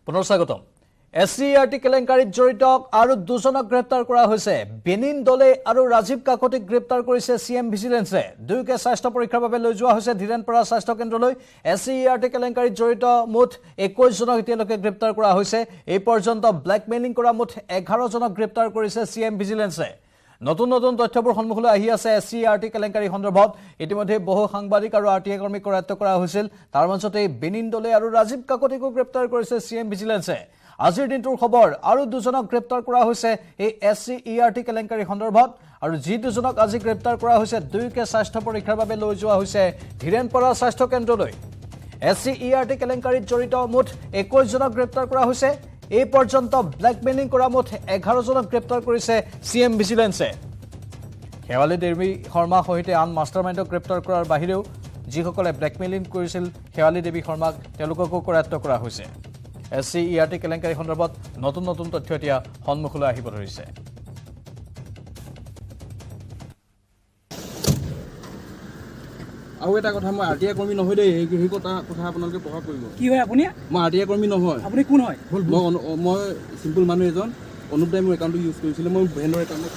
পুনৰ স্বাগতম SCERT কেলেংকাৰীত জড়িত আৰু দুজনক গ্ৰেপ্তাৰ কৰা হৈছে বেনিন দলে আৰু ৰাজীৱ কাকতিক গ্ৰেপ্তাৰ কৰিছে CM ভিজিলেন্সে দুয়োকে স্বাস্থ্য পৰীক্ষাৰ বাবে লৈ যোৱা হৈছে ধীৰেনপাৰা স্বাস্থ্য কেন্দ্ৰলৈ SCERT কেলেংকাৰীত জড়িত মুঠ 21 জনক এতিয়ালৈকে গ্ৰেপ্তাৰ কৰা হৈছে এই পৰ্যন্ত ব্ল্যাকমেইলিং কৰা মুঠ 11 জনক গ্ৰেপ্তাৰ কৰিছে CM ভিজিলেন্সে নতুন নতুন তথ্যবোৰ সন্মুখলৈ আহি আছে SCERT কেলেংকাৰী সন্দৰ্ভত ইতিমধ্যে বহু সাংবাদিক আৰু RTI কৰ্মীক কৰায়ত্ব কৰা হৈছিল তাৰ মাজতে বেনিন দলে আৰু ৰাজীৱ কাকতিকো গ্ৰেপ্তাৰ কৰিছে CM ভিজিলেন্সে আজিৰ দিনটোৰ খবৰ আৰু দুজনক গ্ৰেপ্তাৰ কৰা হৈছে এই SCERT কেলেংকাৰী সন্দৰ্ভত আৰু যি দুজনক আজি গ্ৰেপ্তাৰ কৰা হৈছে দুয়োকে স্বাস্থ্য পৰীক্ষাৰ বাবে লৈ যোৱা হৈছে ধীৰেনপাৰা স্বাস্থ্য কেন্দ্ৰলৈ SCERT কেলেংকাৰীত জড়িত মুঠ 21 জনক গ্ৰেপ্তাৰ কৰা হৈছে এই পৰ্যন্ত ব্ল্যাকমেইলিং কৰা মুঠ 11 জনক গ্ৰেপ্তাৰ কৰিছে CM ভিজিলেন্সে শেৱালী দেৱী শৰ্মা সহিতে আন মাষ্টাৰমাইণ্ডক গ্ৰেপ্তাৰ কৰাৰ বাহিৰেও যিসকলে ব্ল্যাকমেইলিং কৰিছিল শেৱালী দেৱী শৰ্মাক তেওঁলোককো কৰায়ত্ব কৰা হৈছে SCERT কেলেংকাৰী সন্দৰ্ভত নতুন নতুন তথ্য এতিয়া সন্মুখলৈ আহিব ধৰিছে আৰু এটা কথা মই RTI কৰ্মী নহয় দেই এই কথা আপোনালোকে প্ৰভাৱ পৰিব কি হয় আপুনি মই RTI কৰ্মী নহয় আপুনি কোন হয় মই চিম্পল মানুহ এজন অনুপ দাই মোৰ একাউণ্টটো ইউজ কৰিছিলে মই ভেণ্ডৰ একাউণ্টত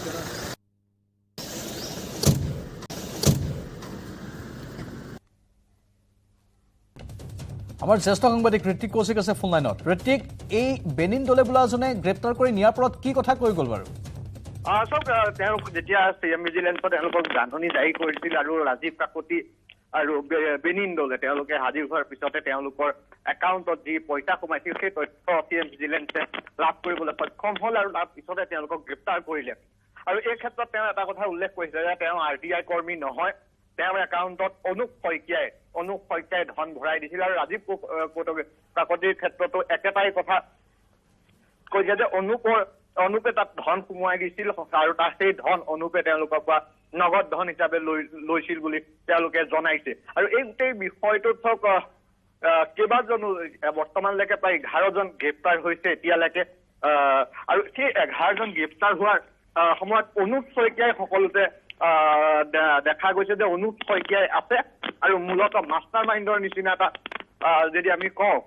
আমাৰ জ্যেষ্ঠ সাংবাদিক ঋত্বিক কৌশিক আছে ফোন লাইনত ঋত্বিক এই বেনিন দলে বোলাজনে গ্ৰেপ্তাৰ কৰি নিয়াৰ পৰত কি কথা কৈ গ'ল বাৰু তেওঁলোক যেতিয়া CM ভিজিলেন্সত তেওঁলোকক জাননী জাৰি কৰিছিল আৰু ৰাজীৱ কাকতি আৰু বেনিন দলে তেওঁলোকে হাজিৰ হোৱাৰ পিছতে তেওঁলোকৰ একাউণ্টত যি পইচা সোমাইছিল সেই তথ্য CM ভিজিলেন্সে লাভ কৰিবলৈ সক্ষম হ'ল আৰু তাৰ পিছতে তেওঁলোকক গ্ৰেপ্তাৰ কৰিলে আৰু এই ক্ষেত্ৰত তেওঁ এটা কথা উল্লেখ কৰিছে যে তেওঁ RTI কৰ্মী নহয় তেওঁৰ একাউণ্টত অনুপ শইকীয়াই ধন ভৰাই দিছিল আৰু ৰাজীৱ কাকতিৰ ক্ষেত্ৰতো একেটাই কথা কৈছে যে অনুপে তাত ধন সোমোৱাই দিছিল আৰু তাৰ সেই ধন অনুপে তেওঁলোকৰ পৰা নগদ ধন হিচাপে লৈছিল বুলি তেওঁলোকে জনাইছে আৰু এই গোটেই বিষয়টোত কেইবাজনো বৰ্তমানলৈকে প্ৰায় 11 জন গ্ৰেপ্তাৰ হৈছে এতিয়ালৈকে আৰু সেই 11 জন গ্ৰেপ্তাৰ হোৱাৰ সময়ত অনুপ শইকীয়াই সকলোতে দেখা গৈছে যে অনুপ শইকীয়াই আছে আৰু মূলত মাষ্টাৰ মাইণ্ডৰ নিচিনা এটা যদি আমি কওঁ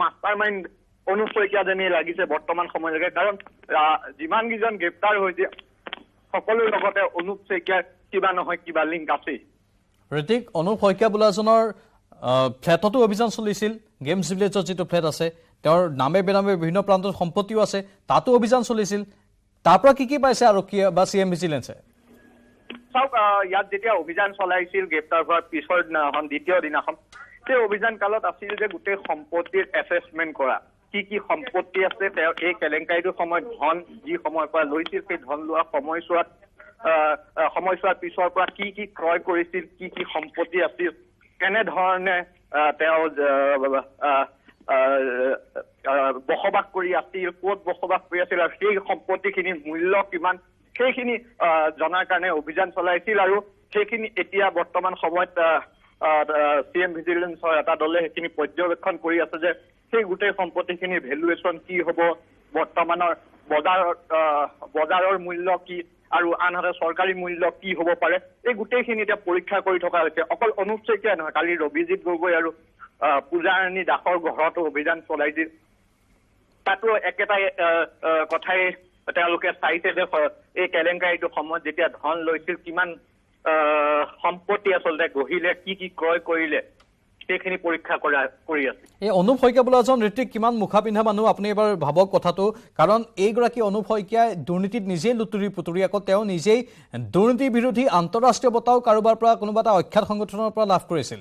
মাষ্টাৰ মাইণ্ড অনুপ শইকীয়া যেনেই লাগিছে বৰ্তমান সময়লৈকে কাৰণ যিমান কেইজন গ্ৰেপ্তাৰ হৈছে সকলোৰ লগতে অনুপ শইকীয়াৰ কিবা নহয় কিবা লিংক আছে ঋত্বিক অনুপ শইকীয়া বোলাজনৰ ফ্লেটতো অভিযান চলিছিল গেমছ ভিলেজত যিটো ফ্লেট আছে তেওঁৰ নামে বেনামে বিভিন্ন প্ৰান্তত সম্পত্তিও আছে তাতো অভিযান চলিছিল তাৰ পৰা কি পাইছে আৰক্ষী বা CM ভিজিলেন্সে চাওক ইয়াত যেতিয়া অভিযান চলাইছিল গ্ৰেপ্তাৰ হোৱাৰ পিছৰ দিনাখন দ্বিতীয় দিনাখন সেই অভিযান কালত আছিল যে গোটেই সম্পত্তিৰ এছেছমেণ্ট কৰা কি সম্পত্তি আছে তেওঁ এই কেলেংকাৰীটোৰ সময়ত ধন যি সময়ৰ পৰা লৈছিল সেই ধন লোৱা সময়ছোৱাৰ পিছৰ পৰা কি ক্ৰয় কৰিছিল কি সম্পত্তি আছিল কেনেধৰণে তেওঁ বসবাস কৰি আছিল ক'ত বসবাস কৰি আছিল আৰু সেই সম্পত্তিখিনিৰ মূল্য কিমান সেইখিনি জনাৰ কাৰণে অভিযান চলাইছিল আৰু সেইখিনি এতিয়া বৰ্তমান সময়ত CM ভিজিলেন্সৰ এটা দলে সেইখিনি পৰ্যবেক্ষণ কৰি আছে যে সেই গোটেই সম্পত্তিখিনিৰ ভেলুৱেশ্যন কি হ'ব বৰ্তমানৰ বজাৰৰ মূল্য কি আৰু আনহাতে চৰকাৰী মূল্য কি হ'ব পাৰে এই গোটেইখিনি এতিয়া পৰীক্ষা কৰি থকা হৈছে অকল অনুপ শইকীয়া নহয় কালি ৰবিজিত গগৈ আৰু পূজাৰাণী দাসৰ ঘৰতো অভিযান চলাইছিল তাতো একেটাই কথাই তেওঁলোকে চাইছে যে এই কেলেংকাৰীটো সময়ত যেতিয়া ধন লৈছিল কিমান সম্পত্তি আচলতে গঢ়িলে কি ক্ৰয় কৰিলে সেইখিনি পৰীক্ষা কৰি আছে এই অনুপ শইকীয়া বোলাজন ঋত্বিক কিমান মুখা পিন্ধা মানুহ আপুনি এবাৰ ভাবক কথাটো কাৰণ এইগৰাকী অনুপ শইকীয়াই দুৰ্নীতিত নিজেই লুতুৰি পুতুৰি আকৌ তেওঁ নিজেই দুৰ্নীতি বিৰোধী আন্তঃৰাষ্ট্ৰীয় বঁটাও কাৰোবাৰ পৰা কোনোবা এটা অখ্যাত সংগঠনৰ পৰা লাভ কৰিছিল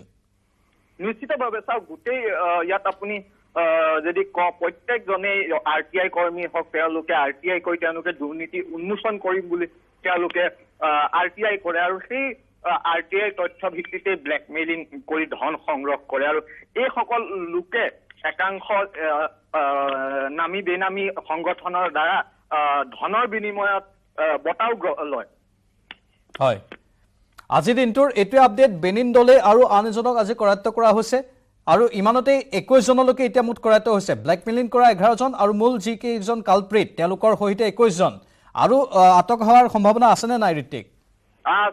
নিশ্চিতভাৱে চাওক গোটেই ইয়াত আপুনি যদি প্ৰত্যেকজনেই RTI কৰ্মী হওক তেওঁলোকে RTI কৰি তেওঁলোকে দুৰ্নীতি উন্মোচন কৰিম বুলি তেওঁলোকে RTI কৰে আৰু সেই RTI তথ্য ভিত্তিতে ব্ল্যাকমেইলিং কৰি ধন সংগ্ৰহ কৰে আৰু এইসকল লোকে একাংশ নামী বেনামী সংগঠনৰ দ্বাৰা ধনৰ বিনিময়ত বঁটাও লয় হয় আজিৰ দিনটোৰ এইটোৱে আপডেট বেনিন দলে আৰু আন এজনক আজি কৰায়ত্ব কৰা হৈছে আৰু ইমানতে 21 জনলৈকে এতিয়া মুঠ কৰায়ত্ব হৈছে ব্ল্যাকমেইলিং কৰা 11 জন আৰু মূল যি কেইজন কালপ্ৰিট তেওঁলোকৰ সৈতে 21 জন আৰু আটক হোৱাৰ সম্ভাৱনা আছে নে নাই ঋত্বিক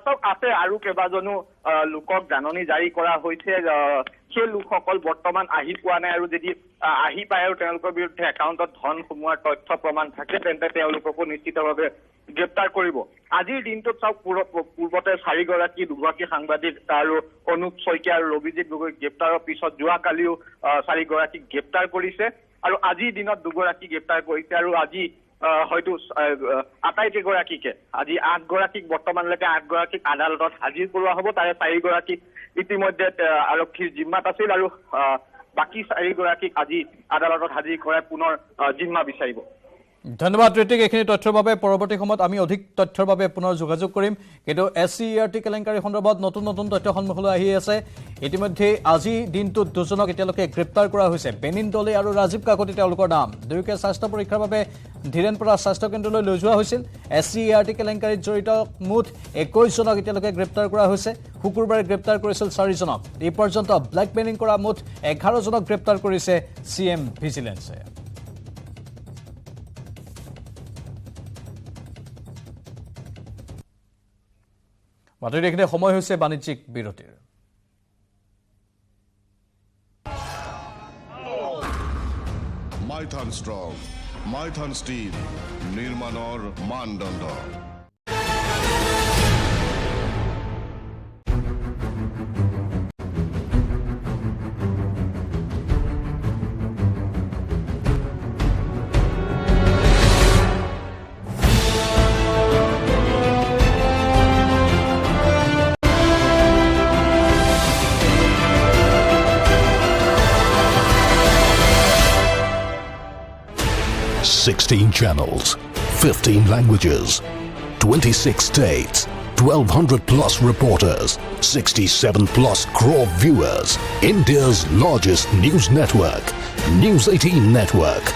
চব আছে আৰু কেইবাজনো লোকক জাননী জাৰি কৰা হৈছে সেই লোকসকল বৰ্তমান আহি পোৱা নাই আৰু যদি আহি পায় আৰু তেওঁলোকৰ বিৰুদ্ধে একাউণ্টত ধন সোমোৱাৰ তথ্য প্ৰমাণ থাকে তেন্তে তেওঁলোককো নিশ্চিতভাৱে গ্ৰেপ্তাৰ কৰিব। আজিৰ দিনটোত চাওক পূৰ্বতে দুগৰাকী সাংবাদিক আৰু অনুপ শইকীয়া আৰু ৰবিজিৎ গগৈ গ্ৰেপ্তাৰৰ পিছত যোৱাকালিও 4গৰাকীক গ্ৰেপ্তাৰ কৰিছে আৰু আজিৰ দিনত 2গৰাকী গ্ৰেপ্তাৰ কৰিছে আৰু আজি হয়তো আটাইকেইগৰাকীকে আজি 8গৰাকীক বৰ্তমানলৈকে 8গৰাকীক আদালতত হাজিৰ কৰোৱা হ'ব। তাৰে 4গৰাকী ইতিমধ্যে আৰক্ষীৰ জিম্মাত আছিল আৰু বাকী 4গৰাকীক আজি আদালতত হাজিৰ কৰাই পুনৰ জিম্মা বিচাৰিব। ধন্যবাদ ঋতিক, এইখিনি তথ্যৰ বাবে পৰৱৰ্তী সময়ত আমি অধিক তথ্যৰ বাবে পুনৰ যোগাযোগ কৰিম। কিন্তু SCERT কেলেংকাৰী সন্দৰ্ভত নতুন নতুন তথ্য সন্মুখলৈ আহি আছে। ইতিমধ্যে আজি দিনটোত 2জনক এতিয়ালৈকে গ্ৰেপ্তাৰ কৰা হৈছে। বেনিন দলে আৰু ৰাজীৱ কাকতি তেওঁলোকৰ নাম। দুয়োকে স্বাস্থ্য পৰীক্ষাৰ বাবে ধীৰেনপাৰা স্বাস্থ্য কেন্দ্ৰলৈ লৈ যোৱা হৈছিল। SCERT কেলেংকাৰীত জড়িত মুঠ 21জনক এতিয়ালৈকে গ্ৰেপ্তাৰ কৰা হৈছে। শুকুৰবাৰে গ্ৰেপ্তাৰ কৰিছিল 4জনক। এই পৰ্যন্ত ব্লেকমেইলিং কৰা মুঠ 11জনক গ্ৰেপ্তাৰ কৰিছে CM ভিজিলেন্সে। বাতৰি দেখি সময় হৈছে বাণিজ্যিক বিৰতিৰ। মাইথান ষ্ট্ৰং, মাইথান ষ্টীল, নিৰ্মাণৰ মানদণ্ড। Sixteen channels, 15 languages, 26 states, 1,200 plus reporters, 67 plus crore viewers. India's largest news network, News 18 Network.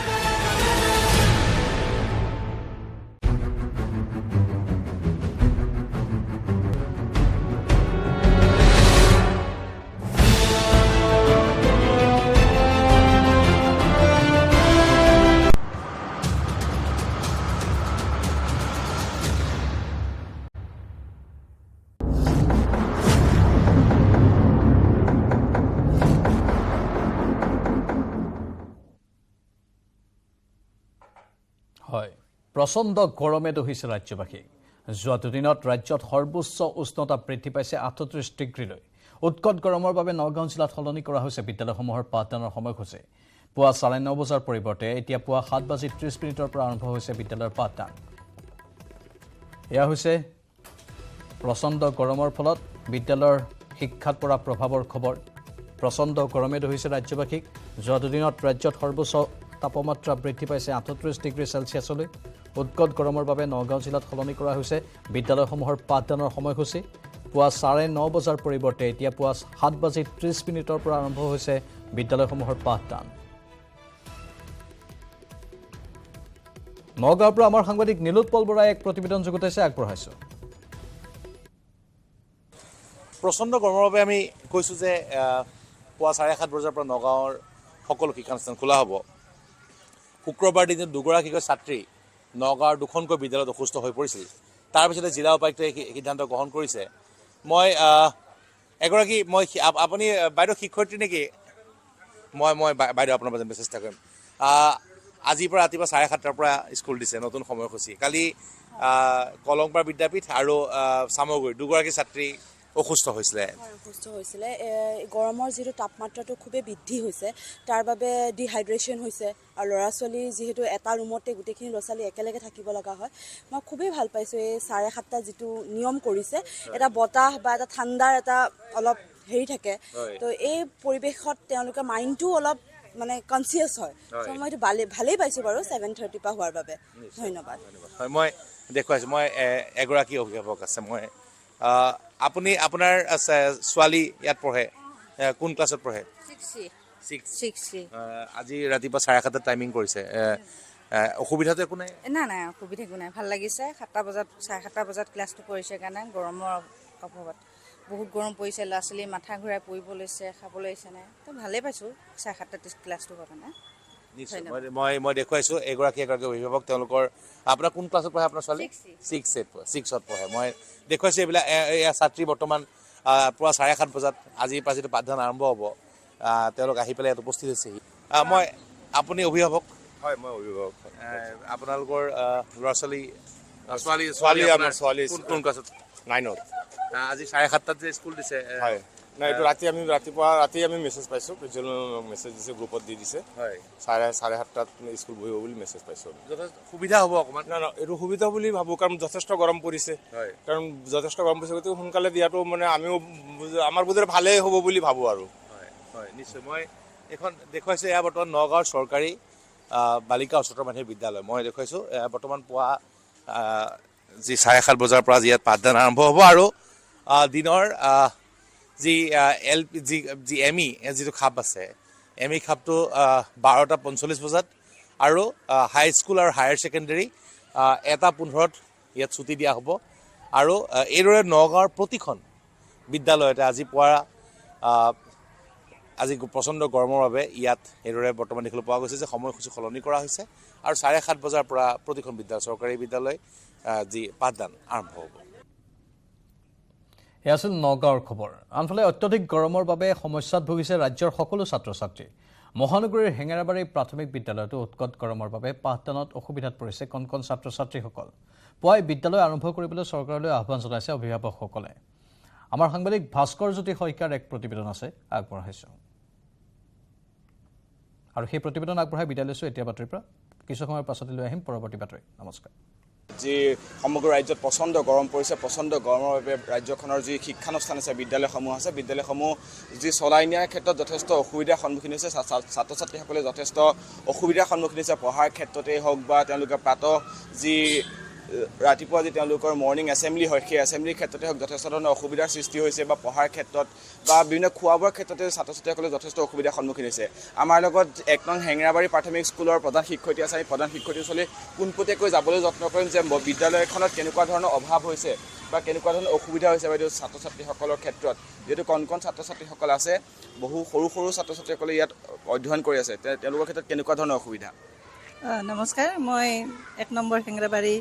হয়, প্ৰচণ্ড গৰমে দহিছে ৰাজ্যবাসীক। যোৱা দুদিনত ৰাজ্যত সৰ্বোচ্চ উষ্ণতা বৃদ্ধি পাইছে 38 ডিগ্ৰীলৈ। উৎকট গৰমৰ বাবে নগাঁও জিলাত সলনি কৰা হৈছে বিদ্যালয়সমূহৰ পাঠদানৰ সময়সূচী। পুৱা 9:30 বজাৰ পৰিৱৰ্তে এতিয়া পুৱা 7:30 পৰা আৰম্ভ হৈছে বিদ্যালয়ৰ পাঠদান। এয়া হৈছে প্ৰচণ্ড গৰমৰ ফলত বিদ্যালয়ৰ শিক্ষাত পৰা প্ৰভাৱৰ খবৰ। প্ৰচণ্ড গৰমে দহিছে ৰাজ্যবাসীক। যোৱা দুদিনত ৰাজ্যত সৰ্বোচ্চ তাপমাত্ৰা বৃদ্ধি পাইছে 38 ডিগ্ৰী চেলছিয়াছলৈ। উৎকট গৰমৰ বাবে নগাঁও জিলাত সলনি কৰা হৈছে বিদ্যালয়সমূহৰ পাঠদানৰ সময়সূচী। পুৱা 9:30 বজাৰ পৰিৱৰ্তে এতিয়া পুৱা 7:30 পৰা আৰম্ভ হৈছে বিদ্যালয়সমূহৰ পাঠদান। নগাঁৱৰ পৰা আমাৰ সাংবাদিক নীলোৎপল বৰাই এক প্ৰতিবেদন যুগুতাইছে, আগবঢ়াইছোঁ। প্ৰচণ্ড গৰমৰ বাবে আমি কৈছোঁ যে পুৱা 7:30 বজাৰ পৰা নগাঁৱৰ সকলো শিক্ষানুষ্ঠান খোলা হ'ব। শুক্ৰবাৰ দিনত 2গৰাকীকৈ ছাত্ৰী নগাঁৱৰ 2খনকৈ বিদ্যালয়ত অসুস্থ হৈ পৰিছিল। তাৰপিছতে জিলা উপায়ুক্তই সিদ্ধান্ত গ্ৰহণ কৰিছে। আপুনি বাইদেউ শিক্ষয়িত্ৰী নেকি? মই বাইদেউ আপোনাৰ মাজত চেষ্টা কৰিম। আজিৰ পৰা ৰাতিপুৱা 7:30 পৰা স্কুল দিছে, নতুন সময়সূচী। কালি কলংপাৰ বিদ্যাপীঠ আৰু চামগুৰি 2গৰাকী ছাত্ৰী অসুস্থ হৈছিলে। গৰমৰ যিটো তাপমাত্ৰাটো খুবেই বৃদ্ধি হৈছে, তাৰ বাবে ডিহাইড্ৰেশ্যন হৈছে আৰু ল'ৰা ছোৱালী যিহেতু এটা ৰুমতে গোটেইখিনি ল'ৰা ছোৱালী একেলগে থাকিব লগা হয়। মই খুবেই ভাল পাইছোঁ এই 7:30 যিটো নিয়ম কৰিছে। এটা বতাহ বা এটা ঠাণ্ডাৰ এটা অলপ হেৰি থাকে, তো এই পৰিৱেশত তেওঁলোকে মাইণ্ডটো অলপ মানে কনচিয়াছ হয়। মই এইটো ভালেই পাইছোঁ বাৰু 7:30 পৰা হোৱাৰ বাবে। ধন্যবাদ। হয়, মই দেখুৱাইছোঁ। মই এগৰাকী অভিভাৱক আছে। আপুনি আপোনাৰ ছোৱালী ইয়াত পঢ়ে, কোন ক্লাছত পঢ়ে? 6। আজি ৰাতিপুৱা 7:30 টাইমিং কৰিছে। অসুবিধাটো একো নাই? নাই, অসুবিধা একো নাই, ভাল লাগিছে। 7:30 বজাত ক্লাছটো কৰিছে কাৰণে গৰমৰ অভাৱত বহুত গৰম পৰিছে, ল'ৰা ছোৱালী মাথা ঘূৰাই পৰিব লৈছে, খাব লৈছে নাই, তো ভালেই পাইছোঁ 7:30 ক্লাছটো হোৱাৰ কাৰণে। নিশ্চয় মই দেখুৱাইছোঁ এগৰাকী অভিভাৱক। তেওঁলোকৰ আপোনাৰ কোন ক্লাছত পঢ়ে আপোনাৰ ছোৱালী? 6ত পঢ়ে। মই দেখুৱাইছোঁ এইবিলাক ছাত্ৰী বৰ্তমান পুৱা 7:30 বজাত আজিৰ পৰা যিটো পাঠদান আৰম্ভ হ'ব, তেওঁলোক আহি পেলাই ইয়াত উপস্থিত হৈছেহি মই আপুনি অভিভাৱক হয় মই অভিভাৱক আপোনালোকৰ ল'ৰা ছোৱালী ছোৱালী আমাৰ ছোৱালী কোন ক্লাছত 9ত আজি 7:30 যে স্কুল দিছে হয় নাই এইটো ৰাতি আমি মেছেজ পাইছোঁ প্ৰিন্সিপাল মেছেজ দিছে গ্ৰুপত দি দিছে হয় 7:30 স্কুল বহিব বুলি মেছেজ পাইছোঁ যথেষ্ট সুবিধা হ'ব অকণমান না এইটো সুবিধা বুলি ভাবোঁ কাৰণ যথেষ্ট গৰম পৰিছে হয় কাৰণ যথেষ্ট গৰম পৰিছে গতিকে সোনকালে দিয়াটো মানে আমিও আমাৰ বোধেৰে ভালেই হ'ব বুলি ভাবোঁ আৰু হয় হয় নিশ্চয় মই এখন দেখুৱাইছোঁ এয়া বৰ্তমান নগাঁৱৰ চৰকাৰী বালিকা উচ্চতৰ মাধ্যমিক বিদ্যালয় মই দেখুৱাইছোঁ বৰ্তমান পুৱা যি 7:30 বজাৰ পৰা ইয়াত পাঠদান আৰম্ভ হ'ব আৰু দিনৰ যি যি এম.ই. যিটো খাপ আছে এম.ই. খাপটো 12:45 বজাত আৰু হাইস্কুল আৰু হায়াৰ ছেকেণ্ডেৰী 1:15 ইয়াত ছুটি দিয়া হ'ব আৰু এইদৰে নগাঁৱৰ প্ৰতিখন বিদ্যালয়তে আজি পুৱা আজি প্ৰচণ্ড গৰমৰ বাবে ইয়াত এইদৰে বৰ্তমান দেখিবলৈ পোৱা গৈছে যে সময়সূচী সলনি কৰা হৈছে আৰু 7:30 বজাৰ পৰা প্ৰতিখন চৰকাৰী বিদ্যালয় যি পাঠদান আৰম্ভ হ'ব এয়া আছিল নগাঁৱৰ খবৰ আনফালে অত্যধিক গৰমৰ বাবে সমস্যাত ভুগিছে ৰাজ্যৰ সকলো ছাত্ৰ ছাত্ৰী মহানগৰীৰ হেঙেৰাবাৰী প্ৰাথমিক বিদ্যালয়তো উৎকট গৰমৰ বাবে পাঠদানত অসুবিধাত পৰিছে কণ কণ ছাত্ৰ ছাত্ৰীসকল পুৱাই বিদ্যালয় আৰম্ভ কৰিবলৈ চৰকাৰলৈ আহ্বান জনাইছে অভিভাৱকসকলে আমাৰ সাংবাদিক ভাস্কৰ জ্যোতি শইকীয়াৰ এক প্ৰতিবেদন আছে আগবঢ়াইছোঁ আৰু সেই প্ৰতিবেদন আগবঢ়াই বিদায় লৈছোঁ এতিয়া বাতৰিৰ পৰা কিছু সময়ৰ পাছতে লৈ আহিম পৰৱৰ্তী বাতৰি নমস্কাৰ যি সমগ্ৰ ৰাজ্যত প্ৰচণ্ড গৰম পৰিছে প্ৰচণ্ড গৰমৰ বাবে ৰাজ্যখনৰ যি শিক্ষানুষ্ঠান আছে বিদ্যালয়সমূহ আছে বিদ্যালয়সমূহ যি চলাই নিয়াৰ ক্ষেত্ৰত যথেষ্ট অসুবিধাৰ সন্মুখীন হৈছে ছাত্ৰ ছাত্ৰীসকলে যথেষ্ট অসুবিধাৰ সন্মুখীন হৈছে পঢ়াৰ ক্ষেত্ৰতেই হওক বা তেওঁলোকে প্ৰাতঃ যি ৰাতিপুৱা যি তেওঁলোকৰ মৰ্ণিং এছেম্বলি হয় সেই এছেম্বলিৰ ক্ষেত্ৰতে হওক যথেষ্ট ধৰণৰ অসুবিধাৰ সৃষ্টি হৈছে বা পঢ়াৰ ক্ষেত্ৰত বা বিভিন্ন খোৱা বোৱাৰ ক্ষেত্ৰতে ছাত্ৰ ছাত্ৰীসকলে যথেষ্ট অসুবিধাৰ সন্মুখীন হৈছে আমাৰ লগত 1 নং হেঙেৰাবাৰী প্ৰাথমিক স্কুলৰ প্ৰধান শিক্ষয়িত্ৰী আছে আমি প্ৰধান শিক্ষয়িত্ৰী ওচৰলৈ পোনপটীয়াকৈ যাবলৈ যত্ন কৰিম যে বিদ্যালয়খনত কেনেকুৱা ধৰণৰ অভাৱ হৈছে বা কেনেকুৱা ধৰণৰ অসুবিধা হৈছে বাইদেউ ছাত্ৰ ছাত্ৰীসকলৰ ক্ষেত্ৰত যিহেতু কণ কণ ছাত্ৰ ছাত্ৰীসকল আছে বহু সৰু সৰু ছাত্ৰ ছাত্ৰীসকলে ইয়াত অধ্যয়ন কৰি আছে তেওঁলোকৰ ক্ষেত্ৰত কেনেকুৱা ধৰণৰ অসুবিধা নমস্কাৰ মই 1 নম্বৰ হেঙেৰাবাৰী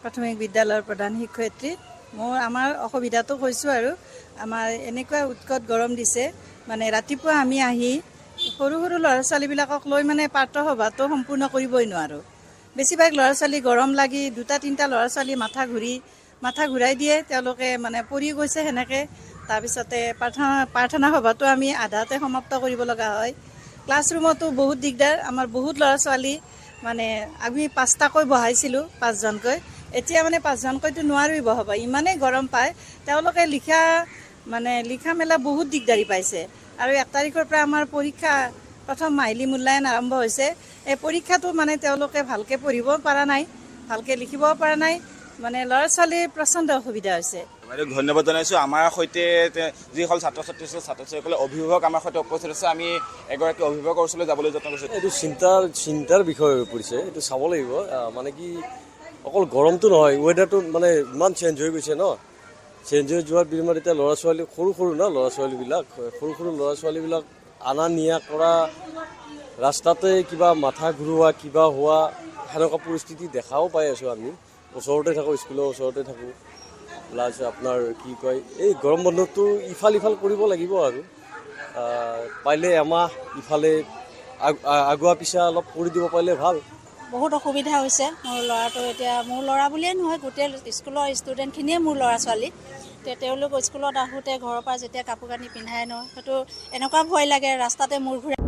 প্ৰাথমিক বিদ্যালয়ৰ প্ৰধান শিক্ষয়িত্ৰী আমাৰ অসুবিধাটো কৈছোঁ আৰু আমাৰ এনেকুৱা উৎকট গৰম দিছে মানে ৰাতিপুৱা আমি আহি সৰু সৰু ল'ৰা ছোৱালীবিলাকক লৈ মানে প্ৰাতঃসভাটো সম্পূৰ্ণ কৰিবই নোৱাৰোঁ বেছিভাগ ল'ৰা ছোৱালী গৰম লাগি 2-3টা ল'ৰা ছোৱালী মাথা ঘূৰাই দিয়ে তেওঁলোকে মানে পৰি গৈছে সেনেকৈ তাৰপিছতে প্ৰাৰ্থনা সভাটো আমি আধাতে সমাপ্ত কৰিব লগা হয় ক্লাছৰুমতো বহুত দিগদাৰ আমাৰ বহুত ল'ৰা ছোৱালী মানে আমি 5টাকৈ বহাইছিলোঁ 5জনকৈ এতিয়া মানে 5জনকৈতো নোৱাৰোঁ বহাব ইমানেই গৰম পায় তেওঁলোকে লিখা মেলা বহুত দিগদাৰী পাইছে আৰু 1 তাৰিখৰ পৰা আমাৰ পৰীক্ষা প্ৰথম মাহিলী মূল্যায়ন আৰম্ভ হৈছে এই পৰীক্ষাটো মানে তেওঁলোকে ভালকৈ পঢ়িব পৰা নাই ভালকৈ লিখিব পৰা নাই মানে ল'ৰা ছোৱালীৰ প্ৰচণ্ড অসুবিধা হৈছে বাইদেউ ধন্যবাদ জনাইছোঁ আমাৰ সৈতে যিসকল ছাত্ৰ ছাত্ৰী আছে ছাত্ৰ ছাত্ৰীসকলে অভিভাৱক আমাৰ সৈতে উপস্থিত আছে আমি এগৰাকী অভিভাৱকৰ ওচৰলৈ যাবলৈ যত্ন কৰিছোঁ এইটো চিন্তাৰ বিষয় হৈ পৰিছে এইটো চাব লাগিব মানে কি অকল গৰমটো নহয় ৱেডাৰটো মানে ইমান চেঞ্জ হৈ গৈছে ন চেঞ্জ হৈ যোৱাৰ বিনিময়ত এতিয়া ল'ৰা ছোৱালী সৰু ল'ৰা ছোৱালীবিলাক আনা নিয়া কৰা ৰাস্তাতে কিবা মাথা ঘূৰোৱা কিবা হোৱা সেনেকুৱা পৰিস্থিতি দেখাও পাই আছোঁ আমি ওচৰতে থাকোঁ স্কুলৰ ওচৰতে থাকোঁ প্লাছ আপোনাৰ কি কয় এই গৰম বন্ধটো ইফাল কৰিব লাগিব আৰু পাৰিলে এমাহ ইফালে আগুৱা পিছা অলপ কৰি দিব পাৰিলে ভাল বহুত অসুবিধা হৈছে মোৰ ল'ৰাটো এতিয়া মোৰ ল'ৰা বুলিয়ে নহয় গোটেই স্কুলৰ ষ্টুডেণ্টখিনিয়ে মোৰ ল'ৰা ছোৱালী তেওঁলোক স্কুলত আহোঁতে ঘৰৰ পৰা যেতিয়া কাপোৰ কানি পিন্ধাই ন সেইটো এনেকুৱা ভয় লাগে ৰাস্তাতে মূৰ ঘূৰাই